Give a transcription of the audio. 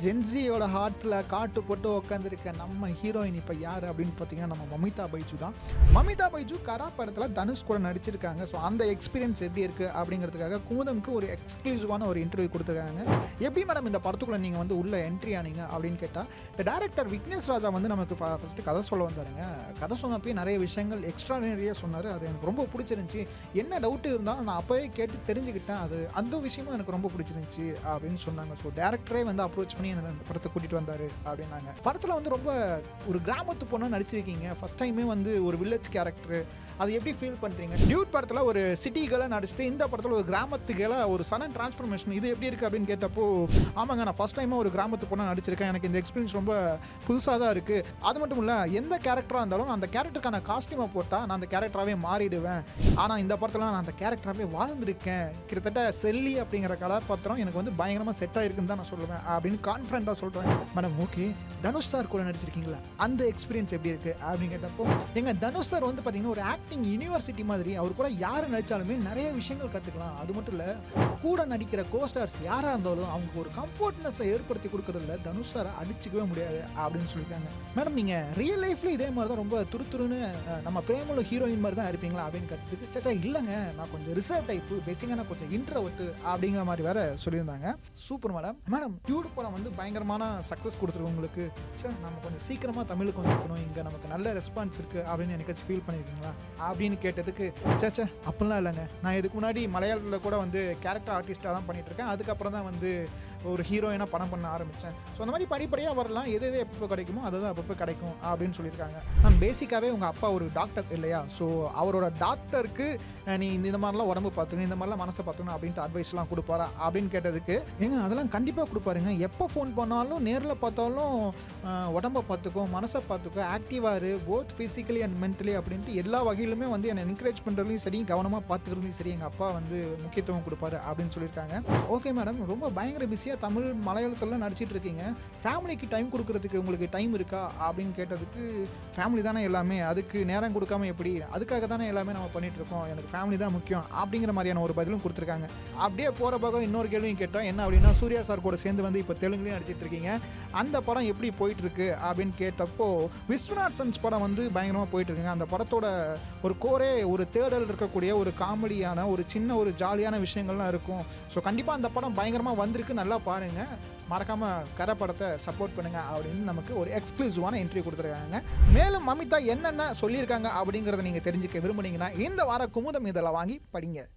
ஜென்சியோட ஹார்ட்டில் காட்டு போட்டு உட்காந்துருக்க நம்ம ஹீரோயின் இப்போ யார் அப்படின்னு பார்த்தீங்கன்னா நம்ம மமிதா பைஜு தான். மமிதா பைஜு கரா படத்தில் தனுஷ் கூட நடிச்சிருக்காங்க. ஸோ அந்த எக்ஸ்பீரியன்ஸ் எப்படி இருக்குது அப்படிங்கிறதுக்காக குமுதம்க்கு ஒரு எக்ஸ்க்ளூசிவான ஒரு இன்டர்வியூ கொடுத்துருக்காங்க. எப்படி மேடம் இந்த படத்துக்குள்ளே நீங்கள் வந்து உள்ளே என்ட்ரி ஆனீங்க அப்படின்னு கேட்டால், இந்த டேரக்டர் விக்னேஷ் ராஜா வந்து நமக்கு ஃபஸ்ட்டு கதை சொல்ல வந்தாருங்க. கதை சொன்னப்பே நிறைய விஷயங்கள் எக்ஸ்ட்ரானரியாக சொன்னார். அது எனக்கு ரொம்ப பிடிச்சிருந்துச்சி. என்ன டவுட்டு இருந்தாலும் நான் அப்போவே கேட்டு தெரிஞ்சுக்கிட்டேன். அது அந்த விஷயமும் எனக்கு ரொம்ப பிடிச்சிருந்துச்சி அப்படின்னு சொன்னாங்க. ஸோ டேரக்டரே வந்து அப்ரோச் பண்ணி அந்த படத்தை கூட்டிட்டு வந்தாரு அப்படின்னாங்க. படத்துல வந்து ரொம்ப ஒரு கிராமத்து பொண்ணா நடிச்சிருக்கீங்க. ஃபர்ஸ்ட் டைமே வந்து ஒரு வில்லேஜ் கேரக்டர். அது எப்படி ஃபீல் பண்றீங்க? டியூட் படத்துல ஒரு சிட்டி கேர்லா நடிச்சிட்டு இந்த படத்துல ஒரு கிராமத்து கேர்லா ஒரு சடன் டிரான்ஸ்ஃபர்மேஷன் இது எப்படி இருக்கு அப்படின்னு கேட்டப்போ, ஆமாங்க நான் ஃபர்ஸ்ட் டைமா ஒரு கிராமத்து பொண்ணா நடிச்சிருக்கேன். எனக்கு இந்த எக்ஸ்பீரியன்ஸ் ரொம்ப புதுசாக தான் இருக்கு. அது மட்டும் இல்ல எந்த கேரக்டரா இருந்தாலும் அந்த கேரக்டருக்கான காஸ்டியூமை போட்டா நான் அந்த கேரக்டராகவே மாறிடுவேன். ஆனா இந்த படத்துல நான் அந்த கேரக்டராகவே வாழ்ந்திருக்கேன். கிட்டத்தட்ட செல்லி அப்படிங்கிற கதாபாத்திரம் எனக்கு வந்து பயங்கரமா செட் ஆயிருக்குன்னு தான் நான் சொல்லுவேன் அப்படின்னு கான்ஃபிடண்டா சொல்றேன். மேடம் ஓகே தனுஷ் சார் கூட நடிச்சிருக்கீங்களா, அந்த எக்ஸ்பீரியன்ஸ் எப்படி இருக்கு அப்படின்னு கேட்டப்போ, எங்க தனுஷ் சார் வந்து பாத்தீங்கன்னா ஒரு ஆக்டிங் யூனிவர்சிட்டி மாதிரி. அவர் கூட யாரு நடிச்சாலுமே நிறைய விஷயங்கள் கத்துக்கலாம். அது மட்டும் இல்ல கூட நடிக்கிற கோஸ்டார்ஸ் யாரா இருந்தாலும் அவங்க ஒரு கம்ஃபர்ட்னஸை ஏற்படுத்தி கொடுக்கறதுல தனுஷ் சாரை அடிச்சுக்கவே முடியாது அப்படின்னு சொல்லியிருக்காங்க. மேடம் நீங்க ரியல் லைஃப்ல இதே மாதிரி தான் ரொம்ப துருத்துருன்னு நம்ம பிரேமல ஹீரோயின் மாதிரி தான் இருப்பீங்களா அப்படின்னு கேட்டதுக்கு, சச்சா இல்லைங்க நான் கொஞ்சம் ரிசர்வ் டைப்பு, பேசிக்காக நான் கொஞ்சம் இன்ட்ரோவர்ட் அப்படிங்கிற மாதிரி வேற சொல்லியிருந்தாங்க. Super madam. மேடம் டியூட் படம் வந்து பயங்கரமான சக்ஸஸ் கொடுத்துருக்கு உங்களுக்கு. சார் நம்ம கொஞ்சம் சீக்கிரமாக தமிழுக்கு வந்துருக்கணும், இங்கே நமக்கு நல்ல ரெஸ்பான்ஸ் இருக்குது அப்படின்னு எனக்கு ஃபீல் பண்ணியிருக்கீங்களா அப்படின்னு கேட்டதுக்கு, சேச்சா அப்படிலாம் இல்லைங்க, நான் இதுக்கு முன்னாடி மலையாளத்தில் கூட வந்து கேரக்டர் ஆர்டிஸ்ட்டாக தான் பண்ணிகிட்ருக்கேன். அதுக்கப்புறம் தான் வந்து ஒரு ஹீரோயினாக படம் பண்ண ஆரம்பித்தேன். ஸோ அந்த மாதிரி படிப்படியாக வரலாம், எது எது எப்போ கிடைக்குமோ அதை தான் அப்பப்போ கிடைக்கும் அப்படின்னு சொல்லியிருக்காங்க. மேம் பேசிக்காகவே உங்கள் அப்பா ஒரு டாக்டர் இல்லையா? ஸோ அவரோட டாக்டருக்கு நீ இந்த மாதிரிலாம் உடம்பு பார்த்துக்கணும், இந்த மாதிரிலாம் மனசை பார்த்துக்கணும் அப்படின்ட்டு அட்வைஸ்லாம் கொடுப்பாரா அப்படின்னு கேட்டதுக்கு, ஏங்க அதெல்லாம் கண்டிப்பாக கொடுப்பாருங்க. எப்போ ஃபோன் பண்ணாலும் நேரில் பார்த்தாலும் உடம்பை பார்த்துக்கோ, மனசை பார்த்துக்கோ, ஆக்டிவாக இரு, போத் ஃபிசிக்கலி அண்ட் மென்டலி அப்படின்ட்டு எல்லா வகையிலுமே வந்து என்னை என்கரேஜ் பண்ணுறதுலையும் சரி, கவனமாக பார்த்துக்கிறதுலையும் சரி எங்கள் அப்பா வந்து முக்கியத்துவம் கொடுப்பாரு அப்படின்னு சொல்லியிருக்காங்க. ஓகே மேடம், ரொம்ப பயங்கர பிஸியாக தமிழ் மலையாளத்தில் நடிச்சிட்டு இருக்கீங்க. ஃபேமிலிக்கு டைம் கொடுக்கறதுக்கு உங்களுக்கு டைம் இருக்கா அப்படின்னு கேட்டதுக்கு, ஃபேமிலி தானே எல்லாமே, அதுக்கு நேரம் கொடுக்காம எப்படி, அதுக்காக தானே எல்லாமே நம்ம பண்ணிட்டு இருக்கோம், எனக்கு ஃபேமிலி தான் முக்கியம் அப்படிங்கிற மாதிரியான ஒரு பதிலும் கொடுத்துருக்காங்க. அப்படியே போகிற பக்கம் இன்னொரு கேள்வியும் கேட்டோம். என்ன அப்படின்னா, சூர்யா சார் கூட சேர்ந்து வந்து இப்போ தெலுங்குலையும் நடிச்சிட்டு இருக்கீங்க, அந்த படம் எப்படி போயிட்டு இருக்கு அப்படின்னு கேட்டப்போ, விஸ்வநாத் சன்ஸ் படம் வந்து பயங்கரமாக போயிட்டு இருக்குங்க. அந்த படத்தோட ஒரு கோரே ஒரு தேடல் இருக்கக்கூடிய ஒரு காமெடியான ஒரு சின்ன ஒரு ஜாலியான விஷயங்கள்லாம் இருக்கும். ஸோ கண்டிப்பாக அந்த படம் பயங்கரமாக வந்திருக்கு, நல்லா பாருங்க, மறக்காம கரை படத்தை சப்போர்ட் பண்ணுங்க அப்படின்னு நமக்கு ஒரு எக்ஸ்க்ளூசிவான இன்டர்வியூ கொடுத்துருக்காங்க. மேலும் மமிதா என்னென்ன சொல்லியிருக்காங்க அப்படிங்கிறத நீங்கள் தெரிஞ்சுக்க விரும்புனீங்கன்னா இந்த வார குமுதம் இதெல்லாம் வாங்கி படிங்க.